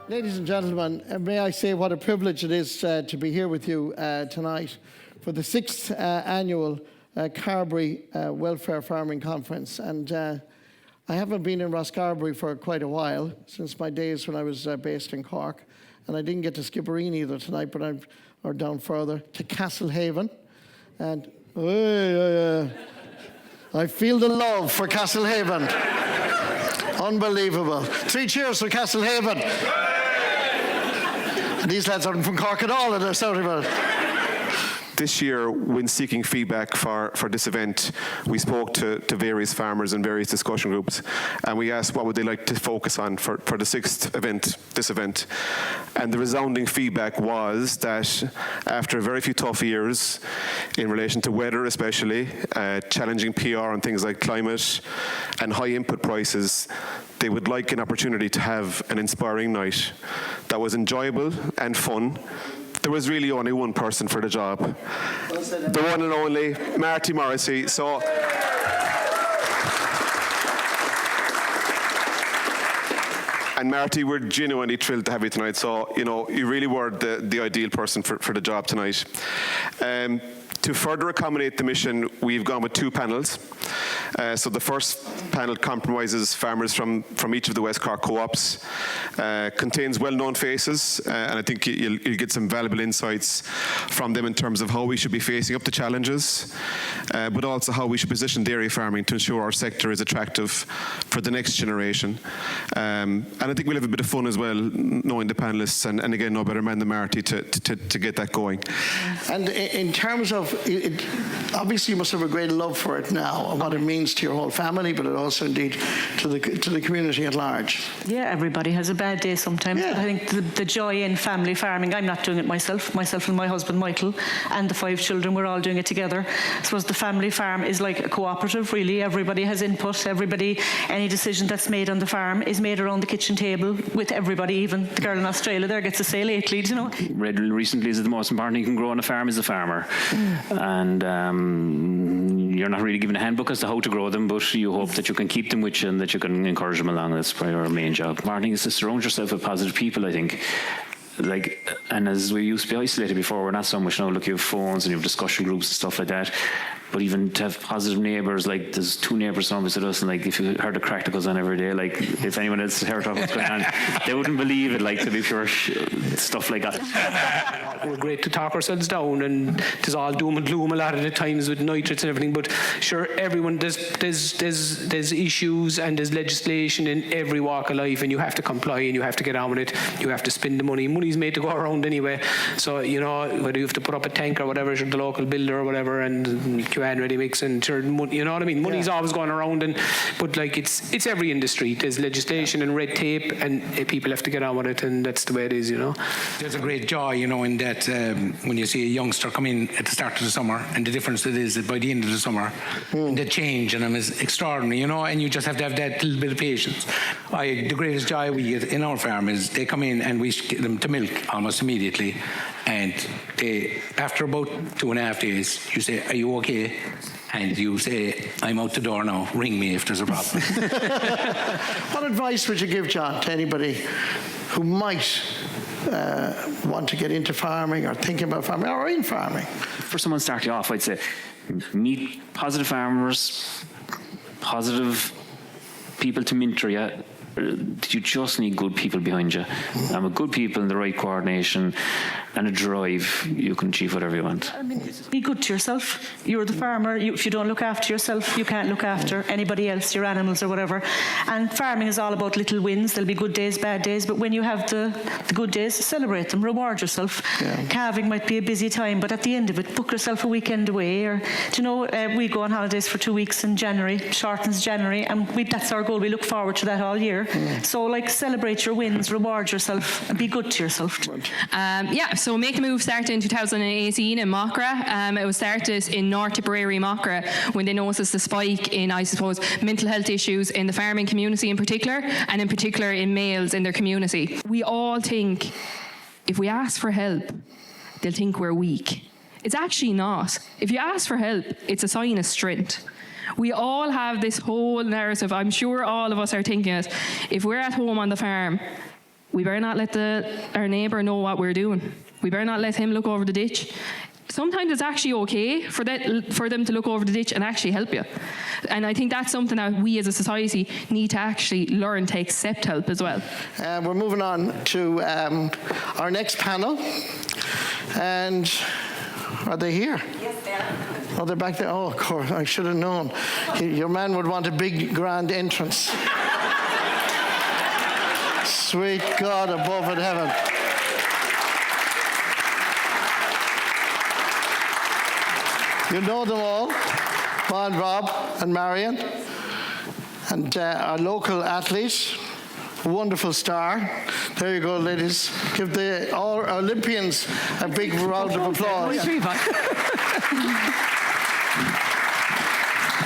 Ladies and gentlemen, may I say what a privilege it is to be here with you tonight for the 6th annual Carbery Welfare Farming Conference. And I haven't been in Carbery for quite a while, since my days when I was based in Cork. And I didn't get to Skibbereen either tonight, but or down further to Castlehaven. And I feel the love for Castlehaven. Unbelievable. 3 cheers for Castlehaven. And these lads aren't from Cork at all, and they're shouting about it. This year, when seeking feedback for this event, we spoke to various farmers in various discussion groups, and we asked what would they like to focus on for the 6th event, this event. And the resounding feedback was that after very few tough years, in relation to weather especially, challenging PR on things like climate and high input prices, they would like an opportunity to have an inspiring night that was enjoyable and fun. There was really only one person for the job, the one and only Marty Morrissey. So, and Marty, we're genuinely thrilled to have you tonight. So, you know, you really were the ideal person for the job tonight. To further accommodate the mission, we've gone with 2 panels. So the first panel compromises farmers from each of the West Cork co-ops, contains well-known faces, and I think you'll get some valuable insights from them in terms of how we should be facing up to challenges, but also how we should position dairy farming to ensure our sector is attractive for the next generation. And I think we'll have a bit of fun as well, knowing the panelists, and again, no better man than Marty to get that going. And in terms of, obviously you must have a great love for it now, and what it means to your whole family, but it also indeed to the community at large. Yeah, everybody has a bad day sometimes. Yeah. But I think the joy in family farming, I'm not doing it myself and my husband Michael and the 5 children, we're all doing it together. I suppose the family farm is like a cooperative, really. Everybody has input, any decision that's made on the farm is made around the kitchen table with everybody. Even the girl in Australia there gets to say lately, you know. Read recently is that the most important thing you can grow on a farm is a farmer. And you're not really given a handbook as to how to grow them, but you hope that you can keep them with you and that you can encourage them along. That's probably our main job. Martin is to surround yourself with positive people, I think. And as we used to be isolated before, we're not so much now. Look, you have phones and you have discussion groups and stuff like that. But even to have positive neighbours, like there's 2 neighbours opposite us, and like if you heard the crack that goes on every day, like if anyone else heard what's going on, they wouldn't believe it, like to be pure stuff like that. We're great to talk ourselves down, and there's all doom and gloom a lot of the times with nitrates and everything. But sure, everyone there's issues and there's legislation in every walk of life, and you have to comply and you have to get on with it. You have to spend the money. Money's made to go around anyway. So you know whether you have to put up a tank or whatever, the local builder or whatever, and and ready mix, and sure, you know what I mean. Money's always going around, but like it's every industry. There's legislation and red tape, and people have to get on with it, and that's the way it is, you know. There's a great joy, you know, in that when you see a youngster come in at the start of the summer, and the difference it is that by the end of the summer, the change in them is extraordinary, you know, and you just have to have that little bit of patience. The greatest joy we get in our farm is they come in and we get them to milk almost immediately, and they, after about 2.5 days, you say, "Are you okay?" And you say, "I'm out the door now, ring me if there's a problem." What advice would you give, John, to anybody who might want to get into farming or thinking about farming or in farming? For someone starting off, I'd say meet positive farmers, positive people to mentor you. You just need good people behind you. And with good people and the right coordination and a drive, you can achieve whatever you want. I mean, be good to yourself. You're the farmer. If you don't look after yourself, you can't look after anybody else, your animals or whatever. And farming is all about little wins. There'll be good days, bad days, but when you have the good days, celebrate them, reward yourself. Yeah. Calving might be a busy time, but at the end of it, book yourself a weekend away. Or, do you know, we go on holidays for 2 weeks in January, shortens January, and that's our goal. We look forward to that all year. So, like, celebrate your wins, reward yourself, and be good to yourself. So Make the Move started in 2018 in Mockra. It was started in North Tipperary, Mockra, when they noticed a spike in, I suppose, mental health issues in the farming community in particular, and in particular in males in their community. We all think if we ask for help, they'll think we're weak. It's actually not. If you ask for help, it's a sign of strength. We all have this whole narrative. I'm sure all of us are thinking it. If we're at home on the farm we better not let our neighbour know what we're doing. We better not let him look over the ditch. Sometimes it's actually okay for them to look over the ditch and actually help you. And I think that's something that we as a society need to actually learn to accept help as well. We're moving on to our next panel. And are they here? Yes, they are. Oh, they're back there. Oh, of course, I should have known. Your man would want a big, grand entrance. Sweet God above in heaven. You know them all, Bon, Rob and Marian, and our local athlete, wonderful star. There you go, ladies. Give all our Olympians a big round of applause.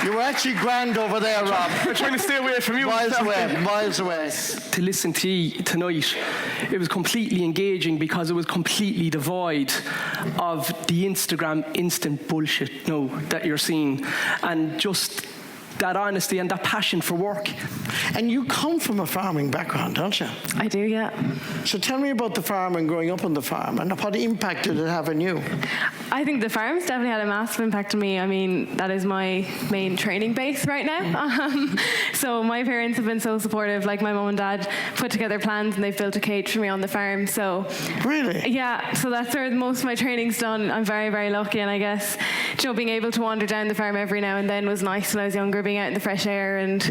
You were actually grand over there, Rob. I'm trying to stay away from you. Miles away. To listen to you tonight, it was completely engaging because it was completely devoid of the Instagram instant bullshit that you're seeing, and just that honesty and that passion for work. And you come from a farming background, don't you? I do, yeah. So tell me about the farm and growing up on the farm, and what impact did it have on you? I think the farm's definitely had a massive impact on me. I mean, that is my main training base right now. So my parents have been so supportive. Like, my mum and dad put together plans and they've built a cage for me on the farm. So really? Yeah, so that's where most of my training's done. I'm very, very lucky, and I guess, being able to wander down the farm every now and then was nice when I was younger, being out in the fresh air and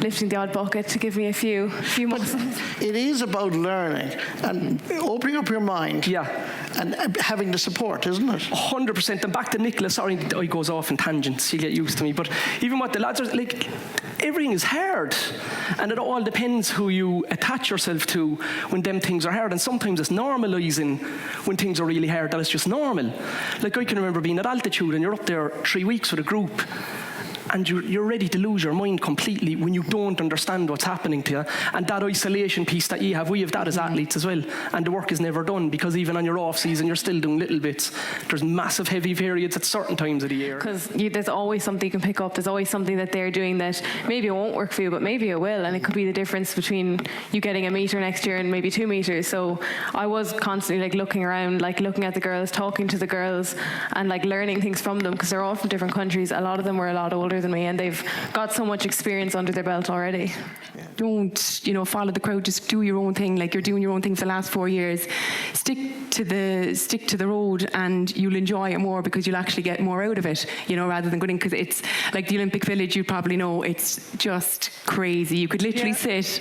lifting the odd bucket to give me a few muscles. It is about learning and opening up your mind. Yeah. And having the support, isn't it? 100%. And back to Nicola, sorry, I goes off in tangents, she'll get used to me, but even what the lads are, like, everything is hard, and it all depends who you attach yourself to when them things are hard, and sometimes it's normalising when things are really hard, that it's just normal. Like, I can remember being at altitude and you're up there 3 weeks with a group, and you're ready to lose your mind completely when you don't understand what's happening to you. And that isolation piece that you have, we have that as athletes as well. And the work is never done, because even on your off season, you're still doing little bits. There's massive heavy periods at certain times of the year. Because there's always something you can pick up. There's always something that they're doing that maybe it won't work for you, but maybe it will. And it could be the difference between you getting a metre next year and maybe 2 metres. So I was constantly looking around, looking at the girls, talking to the girls, and learning things from them, because they're all from different countries. A lot of them were a lot older than me, and they've got so much experience under their belt already. Don't follow the crowd. Just do your own thing, like you're doing your own thing for the last 4 years. Stick to the road, and you'll enjoy it more, because you'll actually get more out of it, rather than going, because it's like the Olympic Village. You probably know, it's just crazy. You could literally sit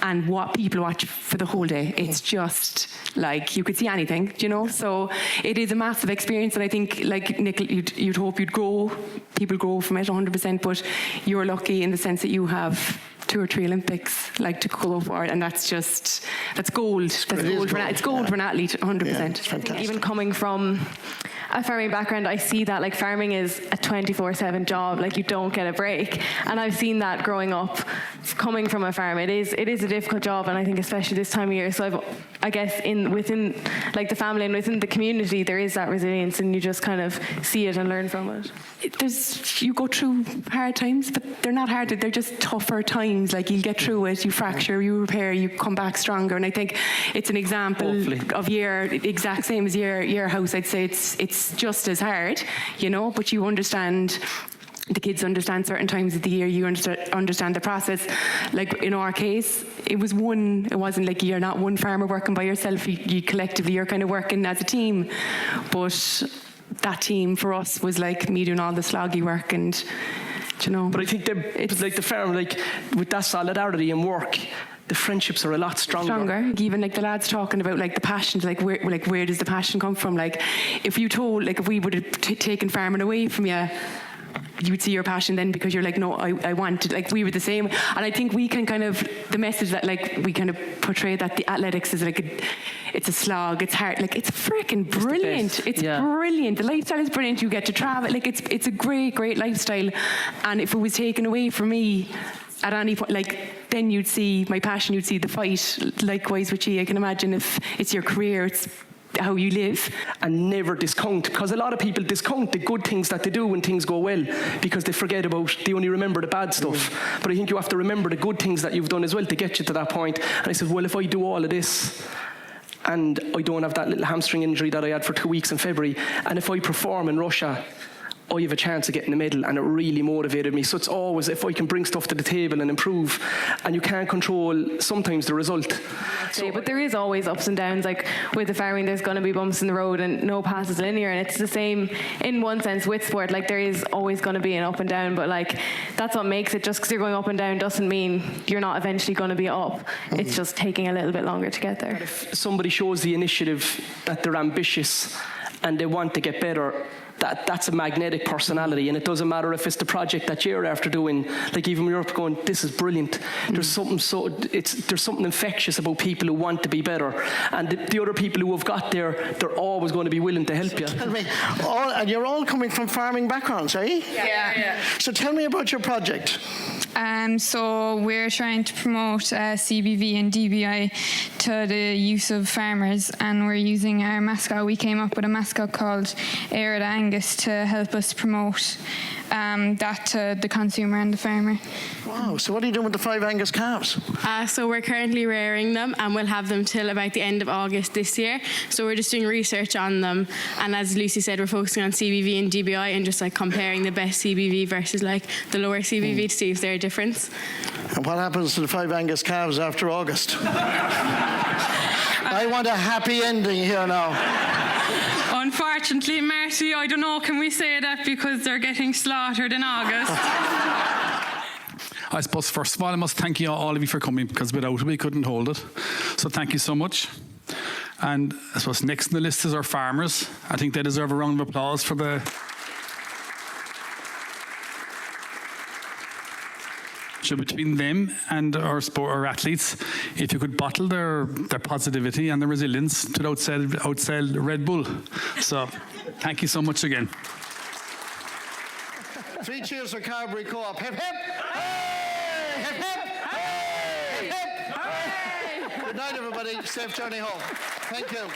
and what people watch for the whole day. It's just you could see anything, So it is a massive experience, and I think, Nicola, you'd hope people grow from it 100%, but you're lucky in the sense that you have 2 or 3 Olympics to go for it, and that's gold. It's gold for an athlete, 100%. Yeah, even coming from a farming background, I see that farming is a 24/7 job. You don't get a break, and I've seen that growing up, coming from a farm. It is a difficult job, and I think especially this time of year. So I guess within the family and within the community, there is that resilience, and you just kind of see it and learn from it. You go through hard times, but they're not hard. They're just tougher times. You'll get through it. You fracture, you repair, you come back stronger. And I think it's an example of exact same as your house. I'd say it's just as hard, but you understand. The kids understand certain times of the year. You understand the process. In our case, it wasn't you're not one farmer working by yourself. You collectively, you're kind of working as a team. But that team for us was me doing all the sloggy work, and But I think the farm, with that solidarity and work, the friendships are a lot stronger. Even the lads talking about the passion, where does the passion come from? If you told, if we would have taken farming away from you, you would see your passion then, because you're no, I want it. We were the same, and I think we can kind of, the message that we kind of portray that the athletics is it's a slog, it's hard, it's freaking brilliant. It's brilliant. The lifestyle is brilliant. You get to travel, it's a great lifestyle. And if it was taken away from me at any point, then you'd see my passion, you'd see the fight. Likewise with you, I can imagine if it's your career, it's how you live. And never discount, because a lot of people discount the good things that they do when things go well, because they forget about, they only remember the bad stuff. But I think you have to remember the good things that you've done as well to get you to that point. And I said, well, if I do all of this and I don't have that little hamstring injury that I had for 2 weeks in February, and if I perform in Russia, I have a chance of getting the medal, and it really motivated me. So it's always, if I can bring stuff to the table and improve, and you can't control sometimes the result. But there is always ups and downs. Like with the farming, there's going to be bumps in the road, and no path is linear. And it's the same in one sense with sport. Like there is always going to be an up and down, but like that's what makes it. Just because you're going up and down doesn't mean you're not eventually going to be up. It's just taking a little bit longer to get there. If somebody shows the initiative, that they're ambitious and they want to get better, that's a magnetic personality, and it doesn't matter if it's the project that you're after doing. Like even when you're up going, this is brilliant. There's something there's something infectious about people who want to be better, and the other people who have got there, they're always going to be willing to help you. Tell me, and you're all coming from farming backgrounds, are you? Yeah. So tell me about your project. So we're trying to promote CBV and DBI to the use of farmers, and we're using our mascot. We came up with a mascot called Air Angus to help us promote that to the consumer and the farmer. Wow, so what are you doing with the 5 Angus calves? So we're currently rearing them, and we'll have them till about the end of August this year. So we're just doing research on them, and as Lucy said, we're focusing on CBV and DBI and just like comparing the best CBV versus like the lower CBV to see if there's a difference. And what happens to the 5 Angus calves after August? I want a happy ending here now. Unfortunately, Marty, I don't know, can we say that because they're getting slaughtered in August? I suppose, first of all, I must thank you, all of you, for coming, because without it, we couldn't hold it. So thank you so much. And I suppose next on the list is our farmers. I think they deserve a round of applause for the... So between them and our athletes, if you could bottle their positivity and their resilience to outsell Red Bull. So thank you so much again. 3 cheers for Carbery Co-op. Hip, hip! Hey! Hip, hip! Hey! Hip, hip! Hey! Good night, everybody. Safe journey home. Thank you.